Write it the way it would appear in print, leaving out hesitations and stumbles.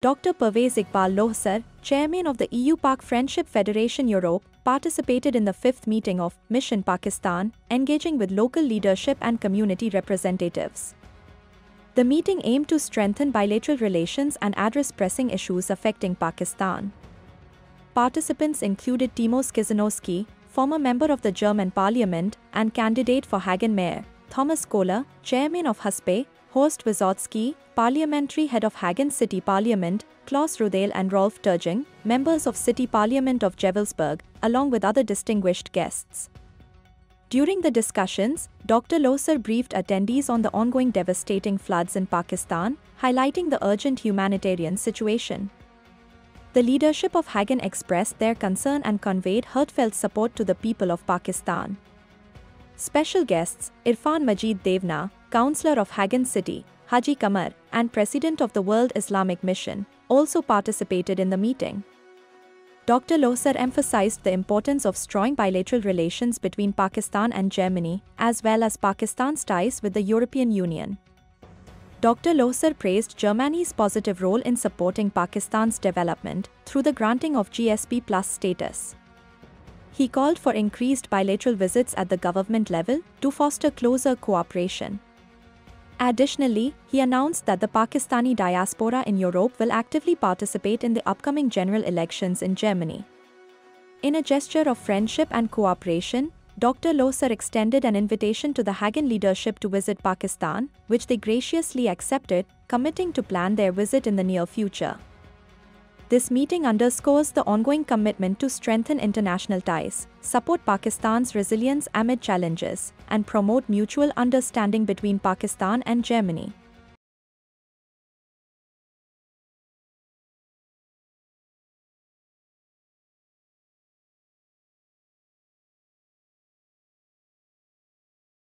Dr. Pervez Iqbal Lohsar, chairman of the EU-Pak Friendship Federation Europe, participated in the fifth meeting of Mission Pakistan, engaging with local leadership and community representatives. The meeting aimed to strengthen bilateral relations and address pressing issues affecting Pakistan. Participants included Timo Skizanowski, former member of the German parliament and candidate for Hagen mayor, Thomas Kohler, chairman of HUSPE, Horst Wysotsky, parliamentary head of Hagen City Parliament, Klaus Rudel and Rolf Turging, members of City Parliament of Gevelsberg, along with other distinguished guests. During the discussions, Dr. Lohsar briefed attendees on the ongoing devastating floods in Pakistan, highlighting the urgent humanitarian situation. The leadership of Hagen expressed their concern and conveyed heartfelt support to the people of Pakistan. Special guests, Irfan Majid Devna, Councillor of Hagen City, Haji Kamar, and President of the World Islamic Mission, also participated in the meeting. Dr. Lohsar emphasized the importance of strong bilateral relations between Pakistan and Germany, as well as Pakistan's ties with the European Union. Dr. Lohsar praised Germany's positive role in supporting Pakistan's development through the granting of GSP Plus status. He called for increased bilateral visits at the government level to foster closer cooperation. Additionally, he announced that the Pakistani diaspora in Europe will actively participate in the upcoming general elections in Germany. In a gesture of friendship and cooperation, Dr. Lohsar extended an invitation to the Hagen leadership to visit Pakistan, which they graciously accepted, committing to plan their visit in the near future. This meeting underscores the ongoing commitment to strengthen international ties, support Pakistan's resilience amid challenges, and promote mutual understanding between Pakistan and Germany.